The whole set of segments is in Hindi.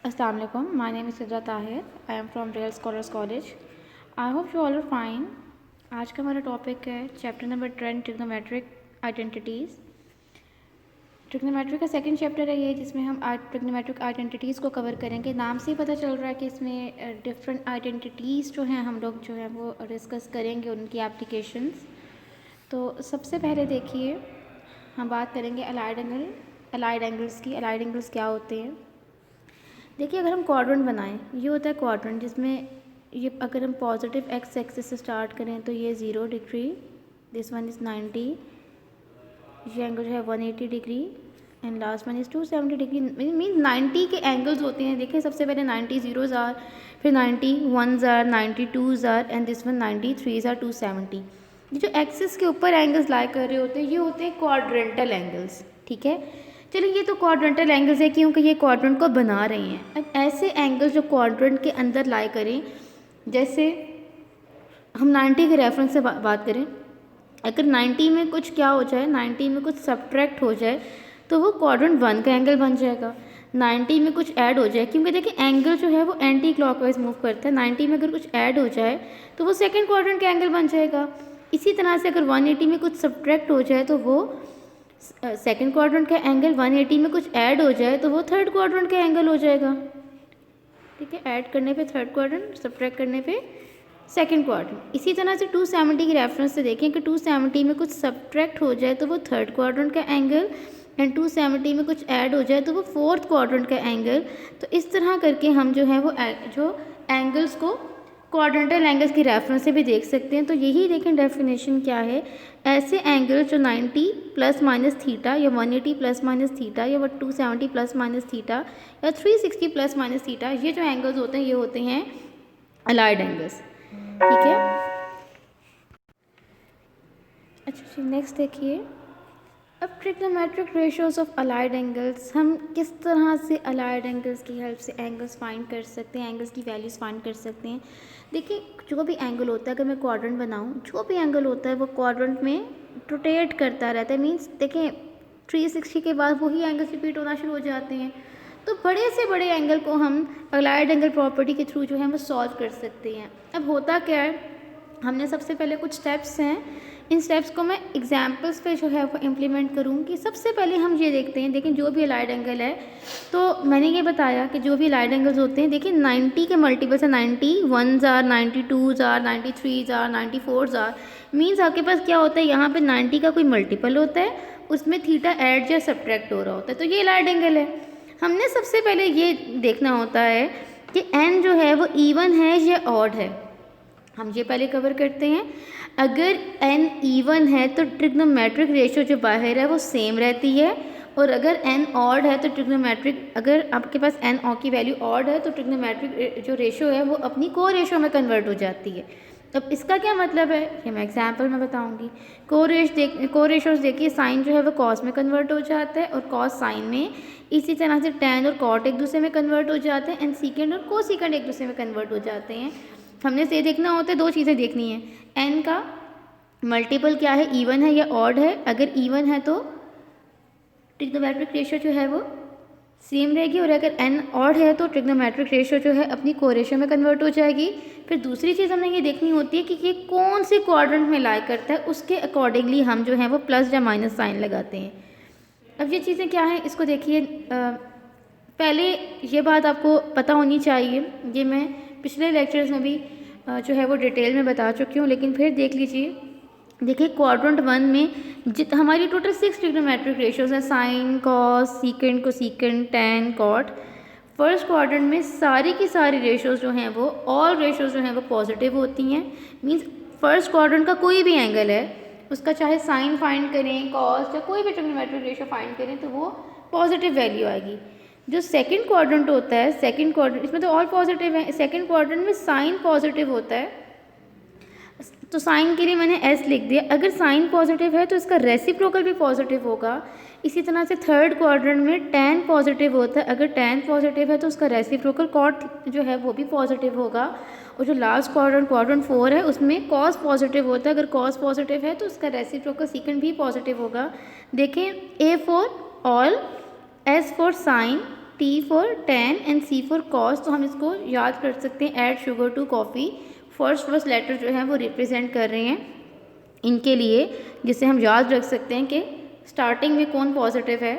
Assalamu alaikum. My name is Sidra Tahir. I am from Real Scholars College. I hope you all are fine. आज का हमारा टॉपिक है chapter number 10 trigonometric identities. Trigonometry का सेकंड चैप्टर है ये, जिसमें हम ट्रिग्नोमेट्रिक आइडेंटिटीज़ को कवर करेंगे। नाम से ही पता चल रहा है कि इसमें डिफरेंट आइडेंटिटीज़ जो हैं हम लोग जो है वो डिस्कस करेंगे, उनकी एप्लीकेशंस। तो सबसे पहले देखिए, हम बात करेंगे अलाइड एंगल्स की। अलाइड एंगल्स क्या होते हैं? देखिए, अगर हम क्वाड्रेंट बनाएं, ये होता है क्वाड्रेंट, जिसमें ये अगर हम पॉजिटिव एक्स एक्सिस से स्टार्ट करें तो ये 0 डिग्री, दिस वन इज़ 90, ये एंगल जो है 180 degree and last one is 270 degree. Mean 90 के एंगल्स होते हैं। देखिए, सबसे पहले 90 ज़ीरोज़ आर, फिर 90 1s are, 90 2s are and this one 90 3s are, 270। ये जो एक्सिस के ऊपर एंगल्स लाई कर रहे होते हैं, ये होते हैं क्वाड्रेंटल एंगल्स। ठीक है, चलिए, ये तो क्वाड्रेंटल एंगल्स है क्योंकि ये क्वाड्रेंट को बना रहे हैं। अब ऐसे एंगल्स जो क्वाड्रेंट के अंदर लाई करें, जैसे हम 90 के रेफरेंस से बात करें, अगर 90 में कुछ क्या हो जाए, 90 में कुछ सब्ट्रैक्ट हो जाए तो वो क्वाड्रेंट 1 का एंगल बन जाएगा। 90 में कुछ ऐड हो जाए, क्योंकि देखिए एंगल जो है वो एंटी क्लॉकवाइज मूव करता है, 90 में अगर कुछ ऐड हो जाए तो वो सेकेंड क्वाड्रेंट का एंगल बन जाएगा। इसी तरह से अगर 180 में कुछ सब्ट्रैक्ट हो जाए तो वो सेकेंड क्वाड्रेंट का एंगल, 180 में कुछ ऐड हो जाए तो वो थर्ड क्वाड्रेंट का एंगल हो जाएगा। ठीक है, ऐड करने पे थर्ड क्वाड्रेंट, सब्ट्रैक्ट करने पे सेकेंड क्वाड्रेंट। इसी तरह से 270 की रेफरेंस से देखें कि 270 में कुछ सब्ट्रैक्ट हो जाए तो वो थर्ड क्वाड्रेंट का एंगल एंड 270 में कुछ ऐड हो जाए तो वो फोर्थ क्वाड्रेंट का एंगल। तो इस तरह करके हम जो है वो जो एंगल्स को क्वाड्रेंटल एंगल्स की रेफरेंस से भी देख सकते हैं। तो यही देखें डेफिनेशन क्या है, ऐसे एंगल जो 90 प्लस माइनस थीटा या 180 प्लस माइनस थीटा या 270 प्लस माइनस थीटा या 360 प्लस माइनस थीटा, ये जो एंगल्स होते हैं ये होते हैं अलाइड एंगल्स। ठीक है, अच्छा जी, नेक्स्ट देखिए, अब trigonometric ratios of allied angles, हम किस तरह से अलाइड एंगल्स की हेल्प से एंगल्स फाइंड कर सकते हैं, एंगल्स की वैल्यूज़ फाइंड कर सकते हैं। देखिए, जो भी एंगल होता है, अगर मैं क्वाड्रेंट बनाऊँ, जो भी एंगल होता है वो क्वाड्रेंट में रोटेट करता रहता है। मीन्स देखें, 360 के बाद वही एंगल्स रिपीट होना शुरू हो जाते हैं। तो बड़े से बड़े एंगल को हम अलाइड एंगल प्रॉपर्टी के थ्रू जो है वो सॉल्व कर सकते हैं। अब होता क्या है, हमने सबसे पहले कुछ स्टेप्स हैं, इन स्टेप्स को मैं एग्जाम्पल्स पे जो है वो इम्प्लीमेंट करूँगी। सबसे पहले हम ये देखते हैं, देखिए जो भी अलाइड एंगल है, तो मैंने ये बताया कि जो भी अलाइड एंगल्स होते हैं, देखिए 90 के मल्टीपल्स है, 90 1s are, 90 2s are, 90 3s are, 90 4s are. Means आपके पास क्या होता है, यहाँ पे 90 का कोई मल्टीपल होता है, उसमें थीटा ऐड या सब्ट्रैक्ट हो रहा होता है, तो ये अलाइड एंगल है। हमने सबसे पहले ये देखना होता है कि एन जो है वो इवन है या ऑड है, हम ये पहले कवर करते हैं। अगर n इवन है तो ट्रिग्नोमेट्रिक रेशियो जो बाहर है वो सेम रहती है, और अगर n ऑड है तो ट्रिग्नोमेट्रिक, अगर आपके पास n की वैल्यू ऑड है तो ट्रिग्नोमेट्रिक जो रेशियो है वो अपनी को रेशियो में कन्वर्ट हो जाती है। अब इसका क्या मतलब है, ये मैं एग्जांपल में बताऊंगी। को रेशियोज देखिए, साइन जो है वो कॉस में कन्वर्ट हो जाता है और कॉस साइन में। इसी तरह से टैन और कॉट एक दूसरे में कन्वर्ट हो जाते हैं एंड सीकेंड और को सीकेंड एक दूसरे में कन्वर्ट हो जाते हैं। हमने से देखना होता है, दो चीज़ें देखनी है, एन का मल्टीपल क्या है, इवन है या ऑड है। अगर इवन है तो ट्रिग्नोमेट्रिक रेशियो जो है वो सेम रहेगी, और अगर एन ऑड है तो ट्रिग्नोमेट्रिक रेशियो जो है अपनी को रेशियो में कन्वर्ट हो जाएगी। फिर दूसरी चीज़ हमने ये देखनी होती है कि ये कौन से क्वाड्रेंट में लाई करता है, उसके अकॉर्डिंगली हम जो है वो प्लस या माइनस साइन लगाते हैं। अब ये चीज़ें क्या हैं, इसको देखिए, पहले ये बात आपको पता होनी चाहिए, ये मैं पिछले लेक्चर्स में भी जो है वो डिटेल में बता चुकी हूँ, लेकिन फिर देख लीजिए। देखिए, क्वाड्रेंट 1 में हमारी टोटल 6 ट्रिग्नोमेट्रिक रेशियोज हैं, sine, cos, secant, cosecant, tan, cot. First quadrant में सारी की सारी रेशियोज जो हैं वो, ऑल रेशियोज जो हैं वो पॉजिटिव होती हैं। मीन्स फर्स्ट क्वाड्रेंट का कोई भी एंगल है, उसका चाहे साइन फाइंड करें, कॉस या कोई भी ट्रिग्नोमेट्रिक रेशियो फाइंड करें तो वो पॉजिटिव वैल्यू आएगी। जो सेकंड क्वाड्रेंट होता है, सेकंड क्वाड्रेंट, इसमें तो ऑल पॉजिटिव है, सेकंड क्वाड्रेंट में साइन पॉजिटिव होता है, तो साइन के लिए मैंने एस लिख दिया। अगर साइन पॉजिटिव है तो इसका रेसिप्रोकल भी पॉजिटिव होगा। इसी तरह से थर्ड क्वाड्रेंट में टैन पॉजिटिव होता है, अगर टैन पॉजिटिव है तो उसका रेसिप्रोकल कॉट जो है वो भी पॉजिटिव होगा। और जो लास्ट क्वाड्रेंट, क्वाड्रेंट 4 है, उसमें कॉस पॉजिटिव होता है, अगर कॉस पॉजिटिव है तो उसका रेसिप्रोकल सीकेंड भी पॉजिटिव होगा। देखें, A for all, S for sine, T for tan and C for cos। तो हम इसको याद कर सकते हैं add sugar to coffee. First letter जो है वो रिप्रेजेंट कर रहे हैं इनके लिए, जिससे हम याद रख सकते हैं कि स्टार्टिंग में कौन पॉजिटिव है।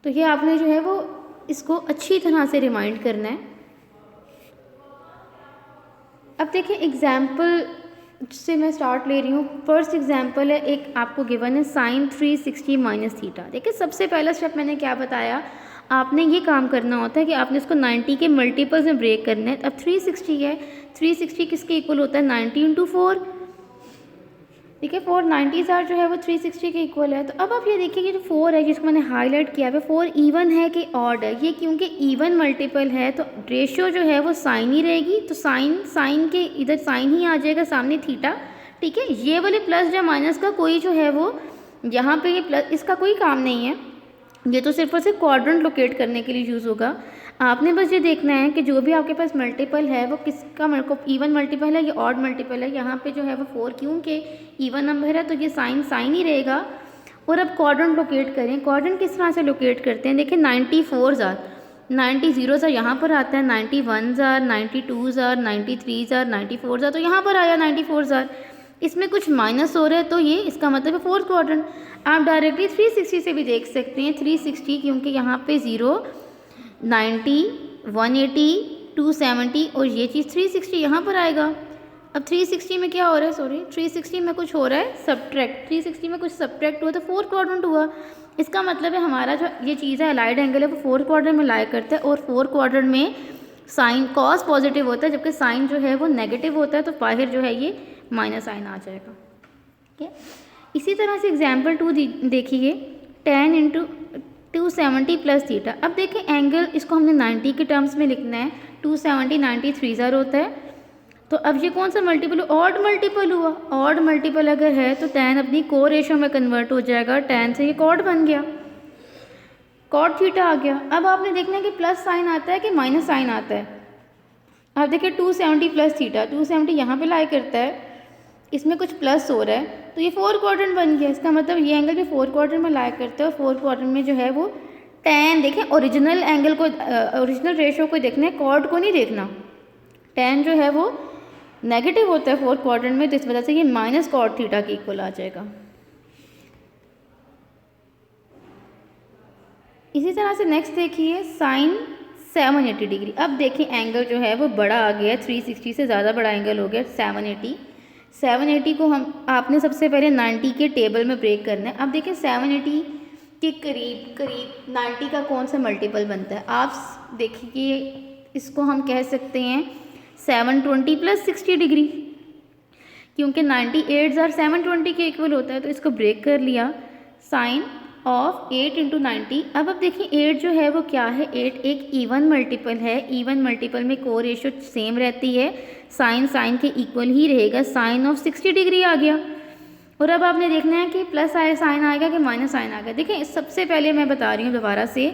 तो ये आपने जो है वो इसको अच्छी तरह से रिमाइंड करना है। अब देखिए एग्जाम्पल से मैं स्टार्ट ले रही हूँ। फर्स्ट एग्जाम्पल है, एक आपको गिवन है sin 360 माइनस थीटा। देखिए सबसे पहला स्टेप मैंने क्या बताया, आपने ये काम करना होता है कि आपने इसको 90 के मल्टीपल्स में ब्रेक करना है। अब 360 है, 360 किसके इक्वल होता है 90 इंटू 4। ठीक है, 490 जो है वो 360 के इक्वल है। तो अब आप ये देखिए कि जो 4 है जिसको मैंने हाईलाइट किया है 4 इवन है कि ऑड है। ये क्योंकि इवन मल्टीपल है तो रेशियो जो है वो साइन ही रहेगी। तो साइन के इधर साइन ही आ जाएगा सामने थीटा। ठीक है, ये वाले प्लस या माइनस का कोई जो है वो यहाँ पे ये प्लस इसका कोई काम नहीं है, ये तो सिर्फ और सिर्फ क्वाड्रेंट लोकेट करने के लिए यूज़ होगा। आपने बस ये देखना है कि जो भी आपके पास मल्टीपल है वो किसका इवन मल्टीपल है या ऑड मल्टीपल है। यहाँ पे जो है वो 4 क्योंकि इवन नंबर है तो ये साइन ही रहेगा। और अब क्वाड्रेंट लोकेट करें। क्वाड्रेंट किस तरह से लोकेट करते हैं, देखिए 94 90 0 यहाँ पर आता है, 91 92 93 94 तो यहाँ पर आया 94। इसमें कुछ माइनस हो रहा है तो ये इसका मतलब है फोर्थ क्वाड्रेंट। आप डायरेक्टली 360 से भी देख सकते हैं। 360 क्योंकि यहाँ पे 0 90 180 270 और ये चीज़ 360 यहाँ पर आएगा। अब 360 में क्या हो रहा है, सॉरी 360 में कुछ हो रहा है सब्ट्रैक्ट। 360 में कुछ सब्ट्रैक्ट हुआ तो फोर्थ क्वाड्रेंट हुआ। इसका मतलब है हमारा जो ये चीज़ है अलाइड एंगल है वो फोर्थ क्वाड्रेंट में लाई करता है और फोर्थ क्वाड्रेंट में साइन कॉस पॉजिटिव होता है जबकि साइन जो है वो नेगेटिव होता है। तो बाहर जो है ये माइनस साइन आ जाएगा। ठीक है, इसी तरह से एग्जाम्पल 2 देखिए, tan इंटू 270 प्लस थीटा। अब देखिए एंगल इसको हमने 90 के टर्म्स में लिखना है। 270 90 3 होता है। तो अब ये कौन सा मल्टीपल, ऑड मल्टीपल हुआ। ऑड मल्टीपल अगर है तो tan अपनी को रेशो में कन्वर्ट हो जाएगा। tan से ये कॉड बन गया, कॉड थीटा आ गया। अब आपने देखना है कि प्लस साइन आता है कि माइनस साइन आता है। अब देखिए 270 प्लस थीटा, 270 यहाँ पे लाई करता है, इसमें कुछ प्लस हो रहा है तो ये फोर्थ क्वाड्रेंट बन गया। इसका मतलब ये एंगल भी फोर्थ क्वाड्रेंट में लाई करता है और फोर्थ क्वाड्रेंट में जो है वो tan, देखें ओरिजिनल एंगल को ओरिजिनल रेशो को देखना है, कॉर्ड को नहीं देखना। tan जो है वो नेगेटिव होता है फोर्थ क्वाड्रेंट में तो इस वजह से ये माइनस कॉट थीटा के इक्वल आ जाएगा। इसी तरह से नेक्स्ट देखिए साइन 780 डिग्री। अब देखिए एंगल जो है वो बड़ा आ गया, 360 से ज़्यादा बड़ा एंगल हो गया 780। 780 को हम आपने सबसे पहले 90 के टेबल में ब्रेक करना है। अब देखिए 780 के करीब 90 का कौन सा मल्टीपल बनता है। आप देखिए इसको हम कह सकते हैं 720 प्लस 60 डिग्री, क्योंकि 98 720 के इक्वल होता है तो इसको ब्रेक कर लिया। Sine of 8 into 90। अब देखिए 8 जो है वो क्या है, 8 एक इवन मल्टीपल है। इवन मल्टीपल में को रेशो सेम रहती है, साइन के इक्वल ही रहेगा। साइन ऑफ 60 डिग्री आ गया। और अब आपने देखना है कि प्लस साइन आएगा कि माइनस साइन आएगा। देखिए सबसे पहले मैं बता रही हूँ दोबारा से,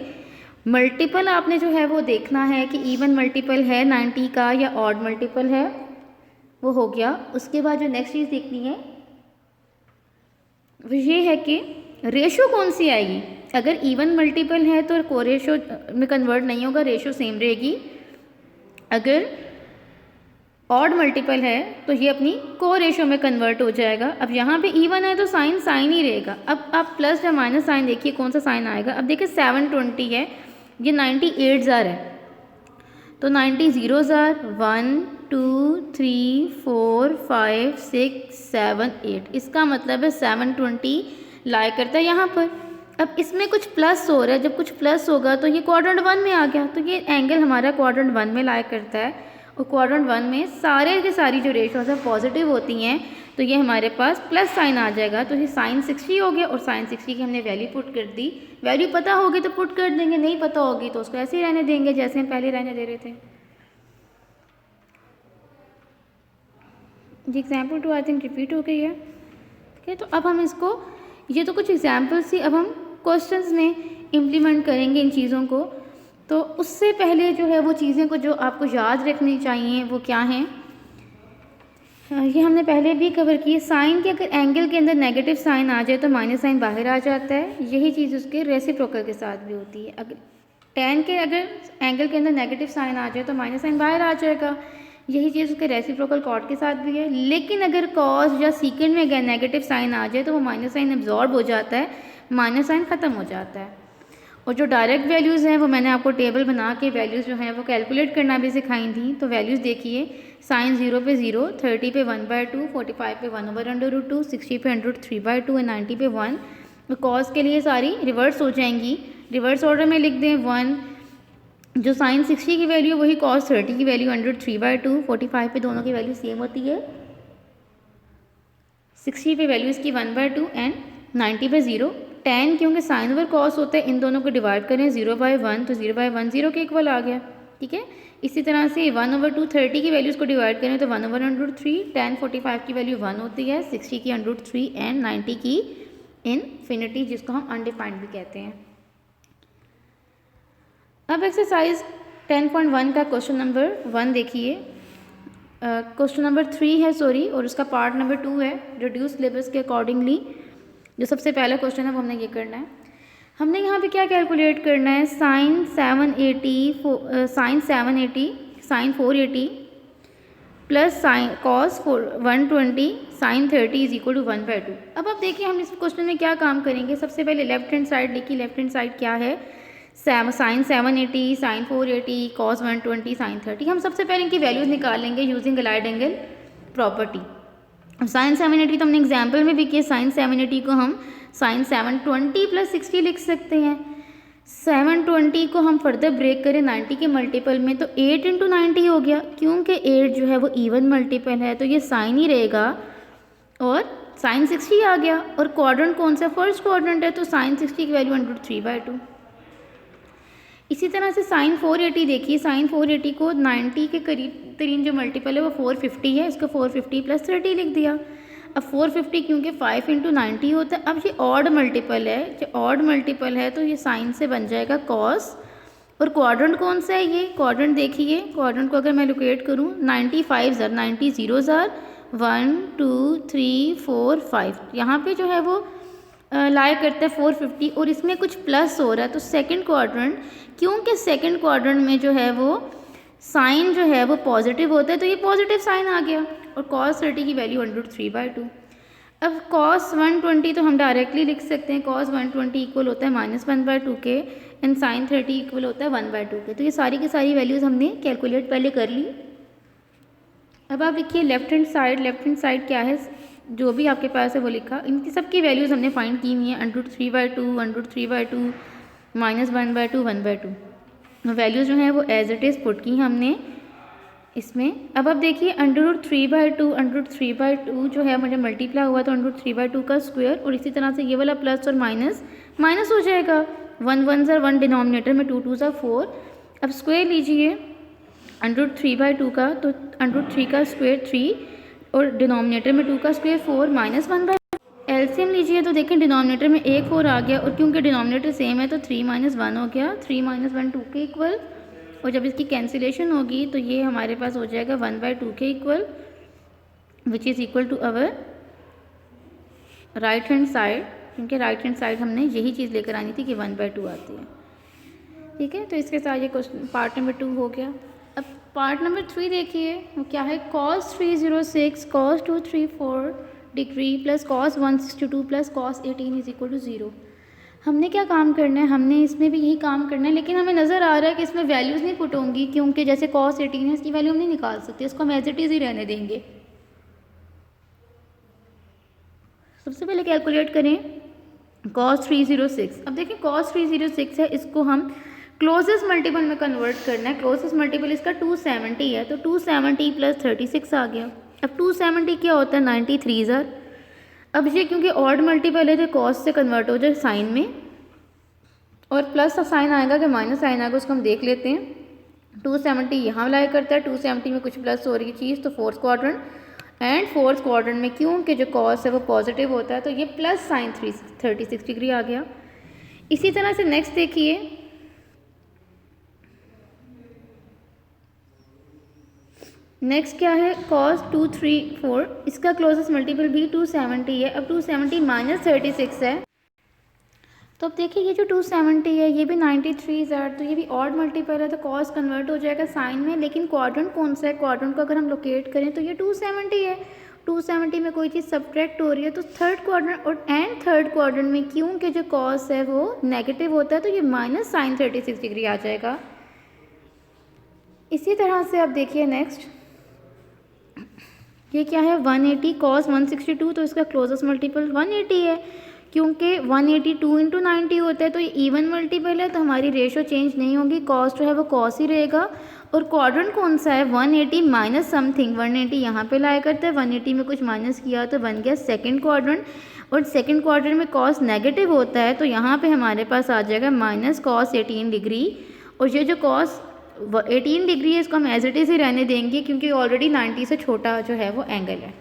मल्टीपल आपने जो है वो देखना है कि इवन मल्टीपल है 90 का या ऑड मल्टीपल है, वो हो गया। उसके बाद जो नेक्स्ट चीज़ देखनी है वो ये है कि रेशो कौन सी आएगी। अगर इवन मल्टीपल है तो को रेशो में कन्वर्ट नहीं होगा, रेशो सेम रहेगी। अगर ऑड मल्टीपल है तो ये अपनी को रेशो में कन्वर्ट हो जाएगा। अब यहाँ पे इवन है तो साइन ही रहेगा। अब आप प्लस या माइनस साइन देखिए कौन सा साइन आएगा। अब देखिए 720 है, ये 98 है तो 90 0 1 2 3 4 5 6 7 8, इसका मतलब है 720 लाई करता है यहाँ पर। अब इसमें कुछ प्लस हो रहा है, जब कुछ प्लस होगा तो ये क्वाड्रेंट 1 में आ गया, तो ये एंगल हमारा क्वाड्रेंट 1 में लाई करता है। और क्वाड्रेंट 1 में सारे के सारी जो रेशोज है पॉजिटिव होती हैं तो ये हमारे पास प्लस साइन आ जाएगा। तो ये साइन 60 हो गया और साइन 60 की हमने वैल्यू पुट कर दी। वैल्यू पता होगी तो पुट कर देंगे, नहीं पता होगी तो उसको ऐसे ही रहने देंगे जैसे हम पहले रहने दे रहे थे। जी एग्जाम्पल 2 आई थिंक रिपीट हो गई है। ठीक है, तो अब हम इसको, ये तो कुछ एग्जाम्पल्स ही, अब हम क्वेश्चंस में इम्प्लीमेंट करेंगे इन चीज़ों को। तो उससे पहले जो है वो चीज़ें को जो आपको याद रखनी चाहिए वो क्या हैं, ये हमने पहले भी कवर की। साइन के अगर एंगल के अंदर नेगेटिव साइन आ जाए तो माइनस साइन बाहर आ जाता है। यही चीज़ उसके रेसिप्रोकल के साथ भी होती है। tan के अगर एंगल के अंदर नेगेटिव साइन आ जाए तो माइनस साइन बाहर आ जाएगा। यही चीज़ उसके रेसिप्रोकल कॉट के साथ भी है। लेकिन अगर कॉस या सीकेंड में अगर नेगेटिव साइन आ जाए तो वो माइनस साइन एब्जॉर्ब हो जाता है, माइनस साइन ख़त्म हो जाता है। और जो डायरेक्ट वैल्यूज़ हैं वो मैंने आपको टेबल बना के वैल्यूज़ जो हैं वो कैलकुलेट करना भी सिखाई थी। तो वैल्यूज़ देखिए, साइन 0 पे 0, 30 पे 1/2, 45 पे 1/√2, 60 पे √3/2 और 90 पे 1। तो कॉस के लिए सारी रिवर्स हो जाएंगी। रिवर्स ऑर्डर में लिख दें 1, जो साइन 60 की वैल्यू वही कॉस 30 की वैल्यू √3/2, 45 पे दोनों की वैल्यू सेम होती है, 60 पे वैल्यू इसकी 1/2 एंड 90 पे 0। tan क्योंकि साइन ओवर कॉस होता है, इन दोनों को डिवाइड करें 0/1 तो 0/1 0 के इक्वल आ गया। ठीक है, इसी तरह से 1/2 30 की वैल्यूज़ को डिवाइड करें तो 1/√3, tan 45 की वैल्यू 1 होती है, 60 की √3 एंड 90 की इनफिनिटी, जिसको हम अनडिफाइंड भी कहते हैं। अब एक्सरसाइज 10.1 का क्वेश्चन नंबर 1 देखिए। क्वेश्चन नंबर 3 है सॉरी, और उसका पार्ट नंबर 2 है रिड्यूस सिलेबस के अकॉर्डिंगली। जो सबसे पहला क्वेश्चन है वो हमने ये करना है। हमने यहाँ पे क्या कैलकुलेट करना है, sine 780 sine 480 plus sine cos 120 sine 30 is equal to 1/2। अब आप देखिए हम इस क्वेश्चन में क्या काम करेंगे। सबसे पहले लेफ्ट हैंड साइड देखिए, लेफ्ट हैंड साइड क्या है, साइन 780 साइन 480 कॉस 120 साइन 30। हम सबसे पहले इनकी वैल्यूज़ निकाल लेंगे यूजिंग अलाइड एंगल प्रॉपर्टी। अब साइन 780 तो हमने एग्जाम्पल में भी किया, साइन 780 को हम साइन 720 प्लस 60 लिख सकते हैं। 720 को हम फर्दर ब्रेक करें 90 के मल्टीपल में तो 8 × 90 हो गया। क्योंकि 8 जो है वो इवन मल्टीपल है तो ये साइन ही रहेगा और साइन 60 आ गया। और क्वाड्रेंट कौन सा, फर्स्ट क्वाड्रेंट है, तो साइन 60 की वैल्यू √3/2। इसी तरह से साइन 480 देखिए, साइन 480 को 90 के करीब तरीन जो मल्टीपल है वो 450 है, इसको 450 प्लस 30 लिख दिया। अब 450 क्योंकि 5 × 90 होता है। अब ये ऑड मल्टीपल है, जो ऑड मल्टीपल है तो ये साइन से बन जाएगा कॉस। और क्वाड्रेंट कौन सा है, ये क्वाड्रेंट देखिए, क्वाड्रेंट को अगर मैं लोकेट करूँ 95 ज़र 90 0 ज़र 1 2 3 4 5, यहाँ पे जो है वो लाया करता है 450 और इसमें कुछ प्लस हो रहा है तो सेकंड क्वाड्रेंट, क्योंकि सेकंड क्वाड्रेंट में जो है वो साइन जो है वो पॉजिटिव होता है तो ये पॉजिटिव साइन आ गया। और cos 30 की वैल्यू √3/2। अब cos 120 तो हम डायरेक्टली लिख सकते हैं, cos 120 इक्वल होता है -1/2 के एंड sin 30 इक्वल होता है 1/2 के। तो ये सारी की सारी वैल्यूज़ हमने कैलकुलेट पहले कर ली। अब आप लिखिए left hand side, left hand side क्या है, जो भी आपके पास है वो लिखा, इनकी सबकी वैल्यूज़ हमने फाइंड की हुई हैं, √3/2 √3/2 -1/2 1/2। वैल्यूज़ जो हैं वो एज इट इज़ पुट की हमने इसमें। अब आप देखिए √3/2 जो है मुझे मल्टीप्लाई हुआ तो √3/2 का स्क्वायर, और इसी तरह से ये वाला प्लस और माइनस माइनस हो जाएगा, 1 1 ज़र 1 डिनोमिनेटर में 2 2 ज़र 4। अब स्क्वायर लीजिए √3/2 का, तो √3 का स्क्वायर 3 और डिनोमिनेटर में 2 का स्क्वायर 4 -1/2। एलसीएम लीजिए तो देखें डिनोमिनेटर में 1 4 आ गया और क्योंकि डिनोमिनेटर सेम है तो 3 - 1 हो गया, 3 - 1 2 के इक्वल। और जब इसकी कैंसिलेशन होगी तो ये हमारे पास हो जाएगा 1/2 के इक्वल, which is equal to our right hand side, क्योंकि राइट हैंड साइड हमने यही चीज़ लेकर आनी थी कि 1/2 आती है। ठीक है, तो इसके साथ ये क्वेश्चन पार्ट नंबर 2 हो गया। अब पार्ट नंबर 3 देखिए, वो क्या है, cos 306 cos 234 degree plus cos 162 plus cos 18 is equal to 0। हमने क्या काम करना है, हमने इसमें भी यही काम करना है, लेकिन हमें नज़र आ रहा है कि इसमें वैल्यूज़ नहीं पुट होंगी, क्योंकि जैसे cos 18 है इसकी वैल्यू हम नहीं निकाल सकते, इसको हम एज इट इज़ ही रहने देंगे। सबसे पहले कैलकुलेट करें cos 306। अब देखिए cos 306 है, इसको हम क्लोजेस्ट मल्टीपल में कन्वर्ट करना है। क्लोजेस्ट मल्टीपल इसका 270 है तो 270 प्लस 36 आ गया। अब 270 क्या होता है, 93 ज़र। अब ये क्योंकि ऑड मल्टीपल है तो कॉस से कन्वर्ट हो जाए साइन में, और प्लस का साइन आएगा कि माइनस साइन आएगा, उसको हम देख लेते हैं। 270 यहाँ लाई करता है, 270 में कुछ प्लस हो रही है चीज़ तो fourth quadrant, and fourth quadrant में क्योंकि जो कॉस है वो पॉजिटिव होता है तो ये प्लस साइन 36 डिग्री आ गया। इसी तरह से नेक्स्ट देखिए, नेक्स्ट क्या है, cos 234, इसका क्लोजेस्ट मल्टीपल भी 270 है। अब 270 - 36 है तो अब देखिए ये जो 270 है ये भी 93 ज़ार, तो ये भी ऑड मल्टीपल है, तो कॉस कन्वर्ट हो जाएगा साइन में। लेकिन क्वाड्रेंट कौन सा है, क्वाड्रेंट को अगर हम लोकेट करें तो ये 270 है। 270 में कोई चीज़ सब्ट्रैक्ट हो रही है तो थर्ड क्वाड्रेंट और थर्ड क्वाड्रेंट में क्योंकि जो कॉस है वो नेगेटिव होता है तो ये माइनस साइन 36 डिग्री आ जाएगा। इसी तरह से आप देखिए नेक्स्ट ये क्या है 180 कॉस 162, तो इसका क्लोजेस्ट मल्टीपल 180 है क्योंकि 182 इंटू 90 होता है तो ये इवन मल्टीपल है, तो हमारी रेशो चेंज नहीं होगी, कॉस जो है वो कॉस ही रहेगा। और क्वाड्रेंट कौन सा है 180 माइनस समथिंग, 180 यहाँ पे लाया करते हैं, 180 में कुछ माइनस किया तो बन गया सेकंड क्वाड्रेंट। और सेकंड क्वाड्रेंट में कॉस नेगेटिव होता है तो यहाँ पे हमारे पास आ जाएगा माइनस कॉस 18 डिग्री। और ये जो कॉस 18 डिग्री है इसको हम एज इट इज़ ही रहने देंगे क्योंकि ऑलरेडी 90 से छोटा जो है वो एंगल है।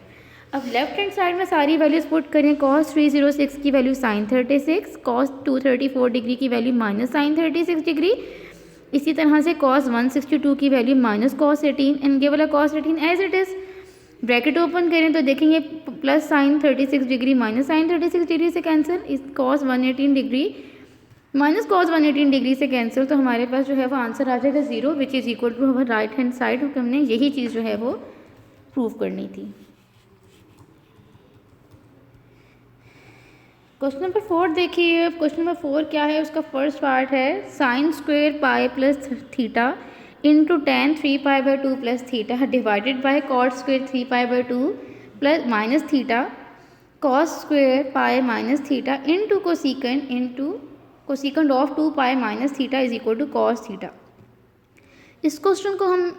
अब लेफ्ट हैंड साइड में सारी वैल्यूज पुट करें, कॉस 306 की वैल्यू साइन 36, कॉस 234 डिग्री की वैल्यू माइनस साइन 36 डिग्री, इसी तरह से कॉस 162 की वैल्यू माइनस कॉस 18 एंड ये वाला cos 18 as it is. Bracket open करें तो देखेंगे plus sine 36 degree minus sine 36 degree से कैंसिल, इस cos 118 degree minus cos 118 degree से कैंसिल, तो हमारे पास जो है वो आंसर आ जाएगा 0 विच इज़ इक्वल टू हमारा राइट हैंड साइड। हमने यही चीज़ जो है वो प्रूव करनी थी। क्वेश्चन नंबर 4 देखिए। अब क्वेश्चन नंबर 4 क्या है, उसका फर्स्ट पार्ट है sine square pi plus theta into tan 3π/2 plus theta divided by cot square 3π/2 plus minus theta cos square pi minus theta into cosecant of 2π minus theta is equal to cos theta. इस क्वेश्चन को हम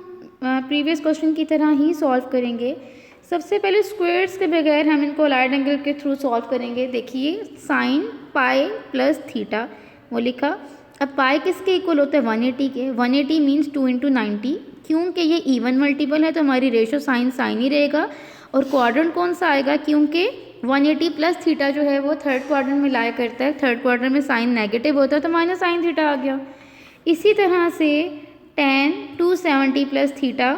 प्रीवियस क्वेश्चन की तरह ही सॉल्व करेंगे। सबसे पहले स्क्वेयर्स के बगैर हम इनको अलाइड एंगल के थ्रू सॉल्व करेंगे। देखिए साइन पाई प्लस थीटा वो लिखा। अब पाई किसके इक्वल होता है 180 के, 180 मीन्स 2 इंटू 90, क्योंकि ये इवन मल्टीपल है तो हमारी रेशो साइन साइन ही रहेगा। और क्वाड्रेंट कौन सा आएगा, क्योंकि 180 प्लस थीटा जो है वो थर्ड क्वाड्रेंट में लाया करता है, थर्ड क्वाड्रेंट में साइन नेगेटिव होता है तो माइनस साइन थीटा आ गया। इसी तरह से टेन 270 प्लस थीटा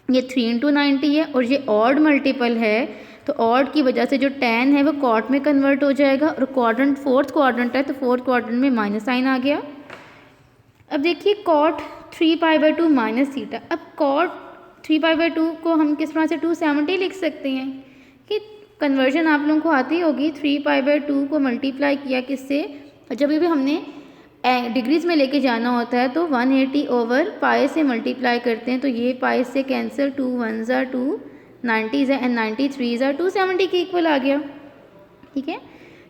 ये 3 इंटू 90 है और ये ऑड मल्टीपल है तो ऑड की वजह से जो टेन है वो कॉट में कन्वर्ट हो जाएगा। और क्वाड्रेंट फोर्थ क्वाड्रेंट है तो फोर्थ क्वाड्रेंट में माइनस साइन आ गया। अब देखिए कॉट 3π/2 माइनस थीटा। अब कॉट 3π/2 को हम किस तरह से 270 लिख सकते हैं कि कन्वर्जन आप लोगों को आती होगी। 3π/2 को मल्टीप्लाई किया किससे, जब भी हमने डिग्रीज में लेके जाना होता है तो 180 ओवर पाई से मल्टीप्लाई करते हैं तो ये पाई से कैंसिल, 2 1s are 2 90s है एंड 93s are 270 के इक्वल आ गया। ठीक है,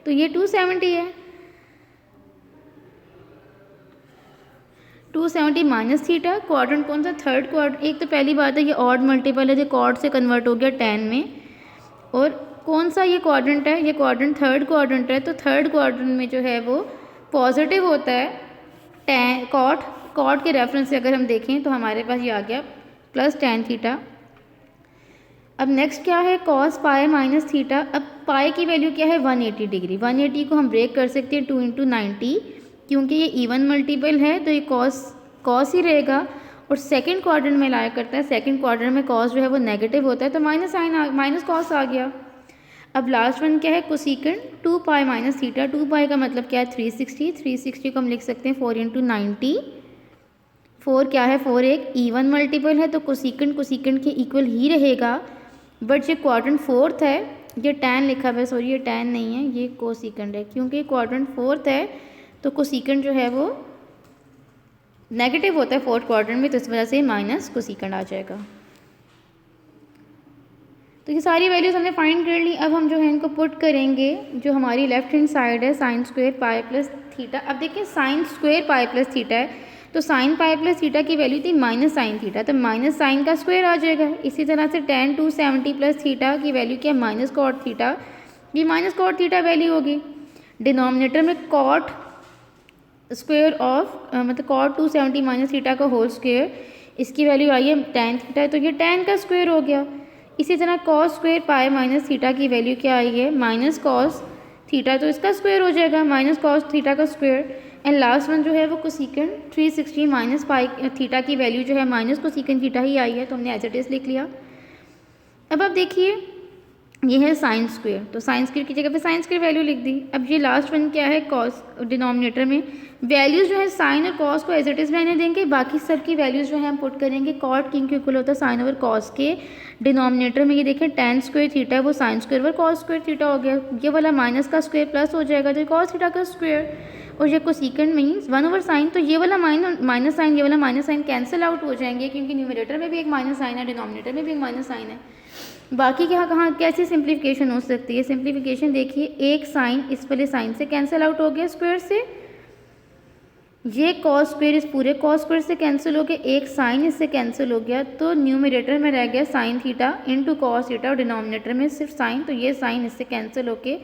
तो ये 270 है। 270 माइनस थीटा, क्वाड्रेंट कौन सा, थर्ड क्वाड्रेंट। एक तो पहली बात है ये ऑड मल्टीपल है, जो कॉड से कन्वर्ट हो गया 10 में। और कौन सा ये क्वाड्रेंट है, ये क्वाड्रेंट थर्ड क्वाड्रेंट है तो थर्ड क्वाड्रेंट में जो है वो पॉजिटिव होता है। टेन कॉट के रेफरेंस से अगर हम देखें तो हमारे पास ये आ गया प्लस टेन थीटा। अब नेक्स्ट क्या है कॉस पाई माइनस थीटा। अब पाई की वैल्यू क्या है 180 डिग्री। 180 को हम ब्रेक कर सकते हैं 2 इंटू 90, क्योंकि ये इवन मल्टीपल है तो ये कॉस ही रहेगा। और सेकंड क्वाड्रेंट में लाया करता है, सेकंड क्वाड्रेंट में कॉस जो है वो नेगेटिव होता है तो माइनस कॉस आ गया। अब लास्ट वन क्या है कोसिकेंड 2π माइनस थीटा। 2π का मतलब क्या है 360। 360 को हम लिख सकते हैं 4 इंटू 90। 4 क्या है, 4 एक इवन मल्टीपल है तो कोसिकेंड के इक्वल ही रहेगा। बट ये क्वाड्रेंट फोर्थ है, ये tan लिखा हुआ है, सॉरी ये tan नहीं है, ये कोसिकेंड है। क्योंकि क्वाड्रेंट फोर्थ है तो कोसिकेंड जो है वो नेगेटिव होता है फोर्थ क्वाड्रेंट में, तो इस वजह से माइनस कोसिकेंड आ जाएगा। तो ये सारी वैल्यूज हमने फाइंड कर ली। अब हम जो है इनको पुट करेंगे, जो हमारी लेफ्ट हैंड साइड है sine square pi plus theta. अब देखिए sine square pi plus theta है तो साइन पाई प्लस थीटा की वैल्यू थी माइनस साइन थीटा, तो माइनस साइन का स्क्वायर आ जाएगा। इसी तरह से टेन 270 प्लस थीटा की वैल्यू क्या है माइनस कॉट थीटा, ये माइनस कॉट थीटा वैल्यू होगी। डिनोमिनेटर में कॉट स्क्वायर ऑफ मतलब कॉट 270 माइनस थीटा का होल स्क्वायर, इसकी वैल्यू आई है टेन थीटा तो ये टेन का स्क्वायर हो गया। इसी तरह cos square pi minus theta की वैल्यू क्या आई है माइनस कॉस थीटा, तो इसका स्क्वायर हो जाएगा माइनस कॉस थीटा का स्क्वायर। एंड लास्ट वन जो है वो कोसिकेंड 360 माइनस पाई थीटा की वैल्यू जो है माइनस कोसिकेंड थीटा ही आई है तो हमने एज इट इज़ लिख लिया। अब आप देखिए ये है साइन स्क्वेयर, तो साइन स्क्वेयर की जगह पे साइन स्क्वेयर वैल्यू लिख दी। अब ये लास्ट वन क्या है, कॉस, डिनोमिनेटर में वैल्यूज़ जो है साइन और कॉस को एज इट इज़ रहने देंगे, बाकी सब की वैल्यूज़ जो है हम पुट करेंगे। कॉट किंग के इक्वल होता है साइन ओवर कॉस के, डिनोमिनेटर में ये देखें tan स्क्वेयर थीटा वो sine square over cos square theta हो गया, ये वाला माइनस का स्क्वेयर प्लस हो जाएगा तो कॉस थीटा का स्क्वेयर, और ये कोसेकेंट मीन्स 1 ओवर साइन, तो ये वाला माइनस साइन ये वाला माइनस साइन कैंसिल आउट हो जाएंगे क्योंकि न्यूमरेटर में भी एक माइनस साइन है, डिनोमिनेटर में भी एक माइनस साइन है। बाकी क्या कहाँ कैसी सिंप्लीफिकेशन हो सकती है, सिंप्लीफिकेशन देखिए, एक साइन इस वाले साइन से कैंसिल आउट हो गया स्क्वायर से, ये कॉस स्क्वायर इस पूरे कॉस स्क्वायर से कैंसिल हो गया, एक साइन इससे कैंसिल हो गया, तो न्यूमरेटर में रह गया sine theta into cos theta और डिनोमिनेटर में सिर्फ साइन, तो ये साइन इससे कैंसिल होके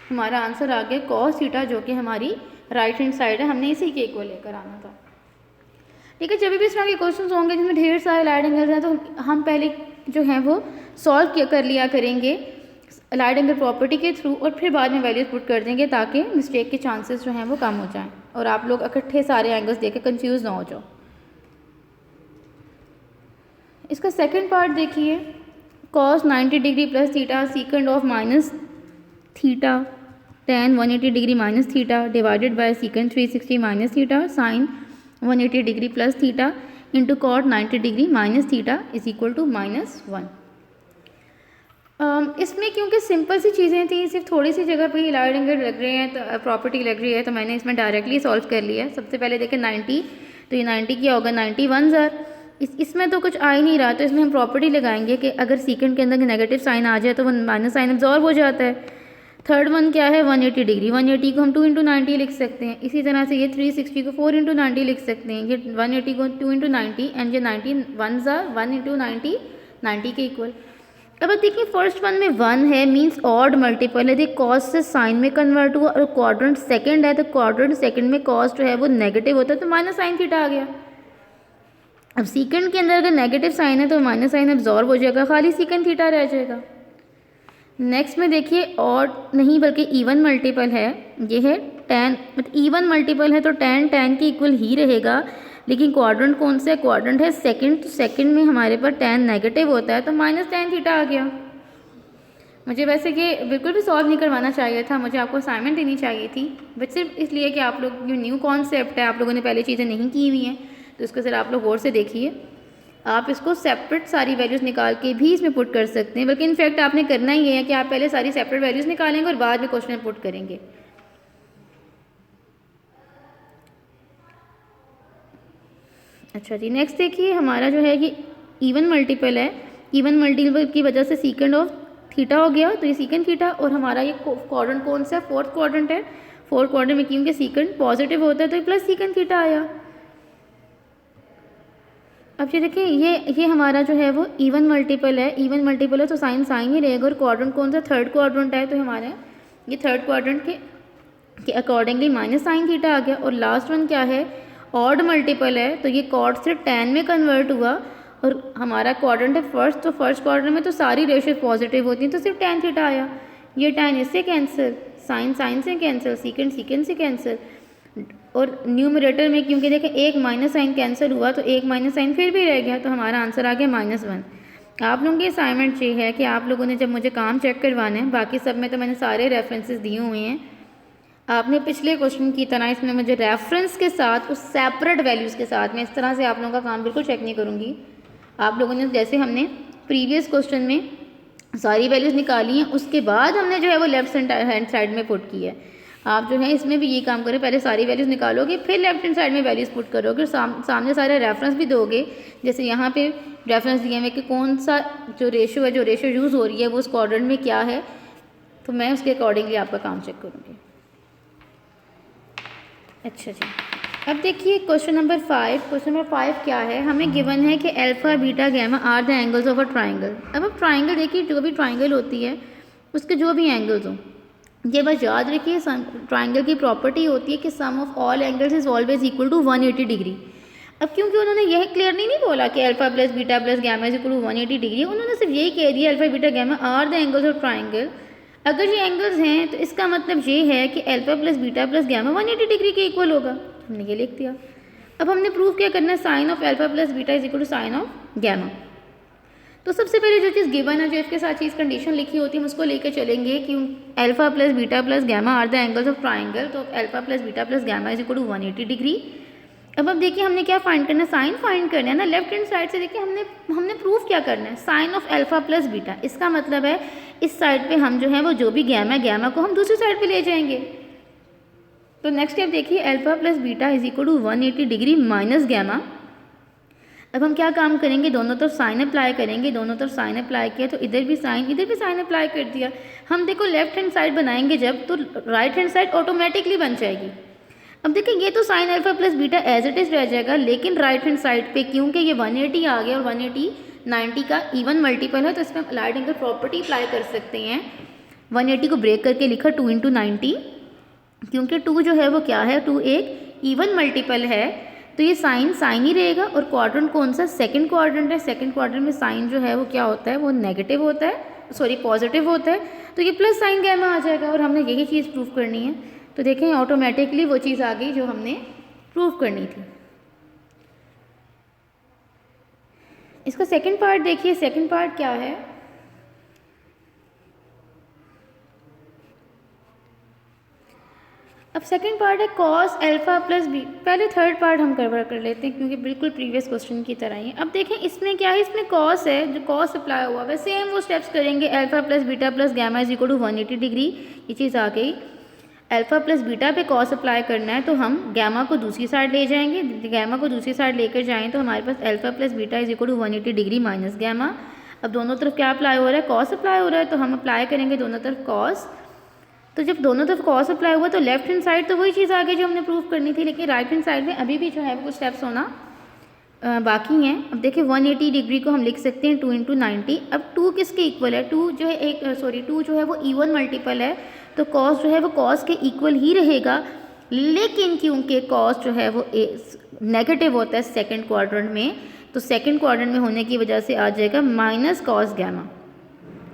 हमारा आंसर आ गया कॉस थीटा, जो कि हमारी राइट हैंड साइड है, हमने इसी के इक्वल लेकर आना था। ठीक है, जब भी इस तरह के क्वेश्चन होंगे जिसमें ढेर सारे लाइट एंगल्स हैं तो हम पहले जो है वो सॉल्व कर लिया करेंगे लाइट एंगल प्रॉपर्टी के थ्रू, और फिर बाद में वैल्यूज पुट कर देंगे ताकि मिस्टेक के चांसेस जो हैं वो कम हो जाएं और आप लोग इकट्ठे सारे एंगल्स देख के कन्फ्यूज़ ना हो जाओ। इसका सेकंड पार्ट देखिए, cos 90 degree plus theta secant of minus theta tan 180 degree minus theta divided by secant 360 minus theta sine 180 degree plus theta into cot 90 degree minus theta is equal to -1। इसमें क्योंकि सिंपल सी चीज़ें थी, सिर्फ थोड़ी सी जगह पे ही लाइट एंगल लग रहे हैं तो प्रॉपर्टी लग रही है, तो मैंने इसमें डायरेक्टली सॉल्व कर लिया। सबसे पहले देखें 90, तो ये 90 क्या होगा 91 इसमें तो कुछ आ ही नहीं रहा, तो इसमें हम प्रॉपर्टी लगाएंगे कि अगर सीकेंड के अंदर नेगेटिव साइन आ जाए तो वो माइनस साइन एब्जॉर्ब हो जाता है। थर्ड वन क्या है 180 डिग्री, 180 को हम 2 इंटू 90 लिख सकते हैं। इसी तरह से ये 360 को 4 इंटू 90 लिख सकते हैं, ये 180 को 2 इंटू 90 एंड ये 1 इंटू 90 के इक्वल। अब देखिए फर्स्ट वन में 1 है मींस ऑड मल्टीपल है, देखिए कॉस से साइन में कन्वर्ट हुआ, और क्वाड्रेंट सेकंड है तो क्वाड्रेंट सेकंड में कॉस जो है वो नेगेटिव होता है तो माइनस साइन थीटा आ गया। अब सीकेंड के अंदर अगर नेगेटिव साइन है तो माइनस साइन एब्जॉर्ब हो जाएगा, खाली सीकेंड थीटा रह जाएगा। नेक्स्ट में देखिए ऑड नहीं बल्कि इवन मल्टीपल है, ये है tan, मतलब इवन मल्टीपल है तो tan के इक्वल ही रहेगा, लेकिन क्वाड्रेंट कौन सा है, क्वाड्रेंट है सेकंड, तो सेकंड में हमारे पर tan नेगेटिव होता है तो माइनस tan थीटा आ गया। मुझे वैसे ये बिल्कुल भी सॉल्व नहीं करवाना चाहिए था, मुझे आपको असाइनमेंट देनी चाहिए थी, बट सिर्फ इसलिए कि आप लोग जो न्यू कॉन्सेप्ट है आप लोगों ने पहले चीज़ें नहीं की हुई हैं तो इसको सिर्फ आप लोग गौर से देखिए। आप इसको सेपरेट सारी वैल्यूज़ निकाल के भी इसमें पुट कर सकते हैं, बल्कि इनफैक्ट आपने करना ही है कि आप पहले सारी सेपरेट वैल्यूज़ निकालेंगे और बाद में क्वेश्चन में पुट करेंगे। अच्छा जी, नेक्स्ट देखिए हमारा जो है कि इवन मल्टीपल है, इवन मल्टीपल की वजह से सीकेंड ऑफ थीटा हो गया, तो ये सीकेंड थीटा, और हमारा ये क्वाड्रेंट कौन सा है, फोर्थ क्वाड्रेंट है, फोर्थ क्वाड्रेंट में क्योंकि सीकेंड पॉजिटिव होता है तो प्लस सीकेंड थीटा आया। अब ये देखिए ये हमारा जो है वो इवन मल्टीपल है, इवन मल्टीपल है तो साइन साइन ही रहेगा, और क्वाड्रेंट कौन सा, थर्ड क्वाड्रेंट है, तो हमारे ये थर्ड क्वाड्रेंट के अकॉर्डिंगली माइनस साइन थीटा आ गया। और लास्ट वन क्या है, ऑड मल्टीपल है, तो ये कॉट से tan में कन्वर्ट हुआ, और हमारा क्वाड्रेंट है फर्स्ट, तो फर्स्ट क्वाड्रेंट में तो सारी रेशियो पॉजिटिव होती हैं तो सिर्फ tan थीटा आया। ये tan इससे कैंसिल, साइन साइन से कैंसिल, सीकेंड सीकेंड से कैंसिल, और न्यूमरेटर में क्योंकि देखें एक माइनस साइन कैंसिल हुआ तो एक माइनस साइन फिर भी रह गया, तो हमारा आंसर आ गया -1। आप लोगों की असाइनमेंट ये है कि आप लोगों ने जब मुझे काम चेक करवाना है, बाकी सब में तो मैंने सारे रेफरेंसेस दिए हुए हैं, आपने पिछले क्वेश्चन की तरह इसमें मुझे रेफरेंस के साथ उस सेपरेट वैल्यूज़ के साथ में इस तरह से आप लोगों का काम बिल्कुल चेक नहीं करूँगी। आप लोगों ने जैसे हमने प्रीवियस क्वेश्चन में सारी वैल्यूज़ निकाली हैं उसके बाद हमने जो है वो लेफ्ट हैंड साइड में पुट की है, आप जो है इसमें भी ये काम करें, पहले सारी वैल्यूज़ निकालोगे फिर लेफ्ट हैंड साइड में वैल्यूज़ पुट करोगे, सामने सारे रेफरेंस भी दोगे, जैसे यहाँ पे रेफरेंस दिए हुए कि कौन सा जो रेशो यूज़ हो रही है वो उस क्वाड्रेंट में क्या है, तो मैं उसके अकॉर्डिंगली आपका काम चेक करूँगी। अच्छा जी, अब देखिए क्वेश्चन नंबर 5। क्वेश्चन नंबर 5 क्या है, हमें गिवन है कि alpha beta gamma are the angles of a triangle. अब ट्राइंगल देखिए, जो भी ट्राइंगल होती है उसके जो भी एंगल्स हों, ये बस याद रखिए ट्राइंगल की प्रॉपर्टी होती है कि sum of all angles is always equal to 180 degree. अब क्योंकि उन्होंने यह क्लियरली नहीं बोला कि alpha plus beta plus gamma is equal to 180 degree, उन्होंने सिर्फ यही कह दिया alpha beta gamma are the angles of triangle. अगर ये एंगल्स हैं तो इसका मतलब ये है कि alpha plus beta plus gamma 180 degree के इक्वल होगा, हमने ये लिख दिया। अब हमने प्रूव क्या करना है, sine of alpha plus beta is equal to sine of gamma. तो सबसे पहले जो चीज़ गिवन है, जो इसके साथ चीज़ कंडीशन लिखी होती है, हम उसको लेकर चलेंगे कि alpha plus beta plus gamma are the angles of triangle. तो alpha plus beta plus gamma is equal to 180 degree. अब देखिए हमने क्या फाइंड करना है, साइन फाइंड करना है ना। लेफ्ट हैंड साइड से देखिए हमने प्रूफ क्या करना है, sine of alpha plus beta. इसका मतलब है इस साइड पे हम जो है वो जो भी गैमा को हम दूसरी साइड पे ले जाएंगे। तो नेक्स्ट स्टेप देखिए, alpha plus beta is equal to 180 degree minus gamma. अब हम क्या काम करेंगे, दोनों तरफ साइन अप्लाई करेंगे। दोनों तरफ साइन अप्लाई किया तो इधर भी साइन अप्लाई कर दिया। हम देखो लेफ्ट हैंड साइड बनाएंगे जब, तो राइट हैंड साइड ऑटोमेटिकली बन जाएगी। अब देखिए ये तो sine alpha plus beta as it is रह जाएगा, लेकिन राइट हैंड साइड पे क्योंकि ये 180 आ गया और 180 90 का इवन मल्टीपल है, तो इसमें हम अलाइड एंगल प्रॉपर्टी अप्लाई कर सकते हैं। 180 को ब्रेक करके लिखा 2 × 90, क्योंकि 2 जो है वो क्या है, 2 एक इवन मल्टीपल है, तो ये साइन ही रहेगा। और क्वाड्रेंट कौन सा, सेकंड क्वाड्रेंट है। सेकंड क्वाड्रेंट में साइन जो है वो क्या होता है, वो नेगेटिव होता है, सॉरी पॉजिटिव होता है। तो ये प्लस साइन गैमा आ जाएगा और हमने यही चीज़ प्रूव करनी है। तो देखें ऑटोमेटिकली वो चीज़ आ गई जो हमने प्रूव करनी थी। इसका सेकंड पार्ट देखिए, सेकंड पार्ट क्या है। अब सेकंड पार्ट है कॉस अल्फा प्लस बी। पहले थर्ड पार्ट हम कवर कर लेते हैं क्योंकि बिल्कुल प्रीवियस क्वेश्चन की तरह ही। अब देखें इसमें क्या है, इसमें कॉस है, जो कॉस अप्लाई हुआ है सेम वो स्टेप्स करेंगे। Alpha plus beta plus gamma is equal to 180 degree, ये चीज़ आ गई। अल्फा प्लस बीटा पे कॉस अप्लाई करना है तो हम गैमा को दूसरी साइड ले जाएंगे। गैमा को दूसरी साइड लेकर जाएं तो हमारे पास alpha plus beta is equal to 180 degree minus gamma. अब दोनों तरफ क्या अप्लाई हो रहा है, कॉस अप्लाई हो रहा है, तो हम अप्लाई करेंगे दोनों तरफ कॉस। तो जब दोनों तरफ कॉस अप्लाई हुआ तो लेफ्ट हैंड साइड तो वही चीज़ आ गई जो हमने प्रूव करनी थी, लेकिन राइट हैंड साइड में अभी भी जो है वो कुछ स्टेप्स होना बाकी हैं। अब देखिए 180 डिग्री को हम लिख सकते हैं 2 × 90। अब 2 किसके इक्वल है, 2 जो है 2 जो है वो इवन मल्टीपल है, तो कॉस जो है वो कॉस के इक्वल ही रहेगा। लेकिन क्योंकि कॉस जो है वो नेगेटिव होता है सेकंड क्वाड्रेंट में, तो सेकंड क्वाड्रेंट में होने की वजह से आ जाएगा माइनस कॉस गैमा।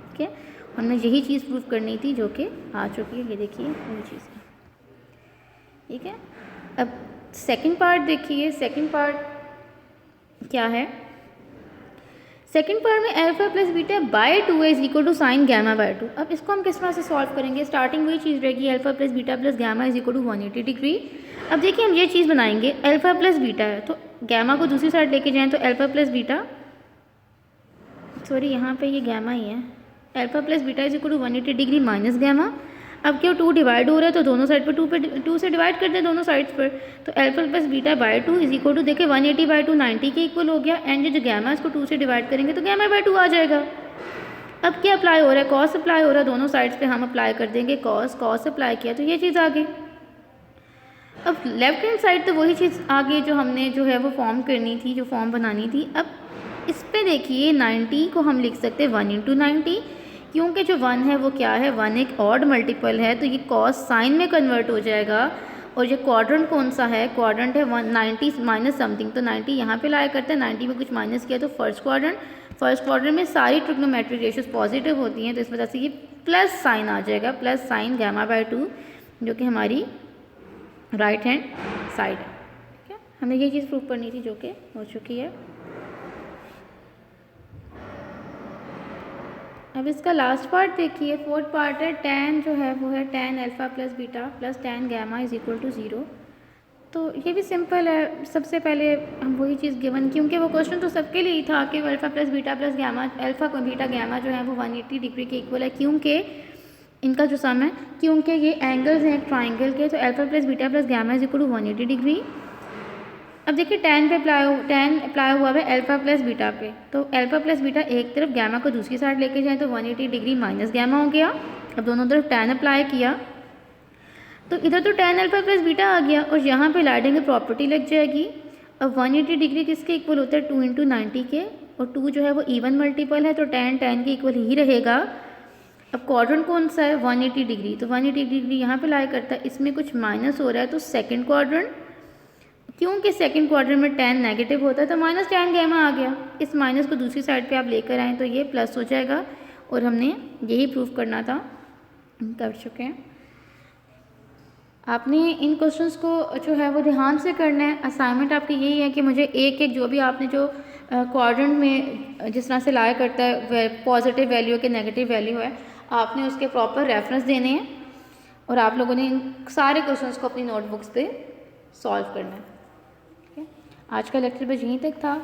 ठीक है, हमने यही चीज़ प्रूव करनी थी जो कि आ चुकी है। ये देखिए वही चीज़ है। ठीक है, अब सेकंड पार्ट देखिए, सेकंड पार्ट क्या है। सेकंड पार्ट में alpha plus beta by 2 is equal to sine gamma by 2। अब इसको हम किस तरह से सॉल्व करेंगे, स्टार्टिंग वही चीज़ रहेगी, alpha plus beta plus gamma is equal to 180 degree. अब देखिए हम ये चीज़ बनाएंगे, अल्फा प्लस बीटा है तो गैमा को दूसरी साइड लेके जाएं तो अल्फा प्लस बीटा, सॉरी यहाँ पे ये गैमा ही है, alpha plus beta is equal to 180 degree minus gamma. अब क्यों 2 डिवाइड हो रहा है तो दोनों साइड पर 2 से डिवाइड कर दें दोनों साइड्स पर, तो alpha plus beta by 2 is equal to देखिए 180 बाय 2 90 के इक्वल हो गया। एंड जो गैमा इसको 2 से डिवाइड करेंगे तो गैमा बाय 2 आ जाएगा। अब क्या अप्लाई हो रहा है, कॉस अप्लाई हो रहा है, दोनों साइड्स पे हम अप्लाई कर देंगे कॉस अप्लाई किया तो ये चीज़ आ गई। अब लेफ्ट हैंड साइड तो वही चीज़ आ गई जो हमने जो है वो फॉर्म करनी थी, जो फॉर्म बनानी थी। अब इस पर देखिए 90 को हम लिख सकते हैं 1 × 90, क्योंकि जो 1 है वो क्या है, 1 एक ऑड मल्टीपल है, तो ये कॉस साइन में कन्वर्ट हो जाएगा। और ये क्वाड्रेंट कौन सा है, क्वाड्रेंट है 190 माइनस समथिंग, तो 90 यहाँ पे लाया करते हैं, 90 में कुछ माइनस किया तो फर्स्ट क्वाड्रेंट में सारी ट्रिग्नोमेट्रिक रेशियोज पॉजिटिव होती हैं, तो इस वजह से ये प्लस साइन आ जाएगा, प्लस साइन गैमा बाय 2, जो कि हमारी राइट हैंड साइड है। ठीक है, हमें ये चीज़ प्रूव करनी थी जो कि हो चुकी है। अब इसका लास्ट पार्ट देखिए, फोर्थ पार्ट है tan जो है वो है tan alpha plus beta plus tan gamma is equal to 0। तो ये भी सिंपल है। सबसे पहले हम वही चीज़ गिवन, क्योंकि वो क्वेश्चन तो सबके लिए ही था कि alpha plus beta plus gamma, alpha को बीटा गैमा जो है वो 180 डिग्री के इक्वल है, क्योंकि इनका जो सम है, क्योंकि ये एंगल्स हैं एक ट्राइंगल के, तो alpha plus beta plus gamma is equal to 180 degree. अब देखिए tan अप्लाई हुआ है अल्फा प्लस बीटा पे, तो अल्फा प्लस बीटा एक तरफ, गैमा को दूसरी साइड लेके जाएं तो 180 डिग्री माइनस गैमा हो गया। अब दोनों तरफ tan अप्लाई किया तो इधर तो tan अल्फा प्लस बीटा आ गया और यहाँ पे अलाइड एंगल प्रॉपर्टी लग जाएगी। अब 180 डिग्री किसके इक्वल होता है, 2 × 90 के, और 2 जो है वो इवन मल्टीपल है तो tan के इक्वल ही रहेगा। अब क्वाड्रेंट कौन सा है, 180 डिग्री, तो 180 डिग्री यहाँ पे लाई करता है, इसमें कुछ माइनस हो रहा है तो सेकेंड क्वाड्रेंट, क्योंकि सेकंड क्वाड्रेंट में tan नेगेटिव होता है तो माइनस tan गैमा आ गया। इस माइनस को दूसरी साइड पे आप लेकर आएँ तो ये प्लस हो जाएगा, और हमने यही प्रूफ करना था, कर चुके हैं। आपने इन क्वेश्चंस को जो है वो ध्यान से करना है। असाइनमेंट आपकी यही है कि मुझे एक एक जो भी आपने जो क्वाड्रेंट में जिस तरह से लाया करता है पॉजिटिव वैल्यू के नेगेटिव वैल्यू है, आपने उसके प्रॉपर रेफरेंस देने हैं और आप लोगों ने इन सारे क्वेश्चंस को अपनी नोटबुक्स पे सॉल्व करना है। ठीक है, आज का लेक्चर बस यहीं तक था।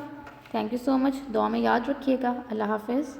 Thank you so much. दुआ में याद रखिएगा। अल्लाह हाफिज़।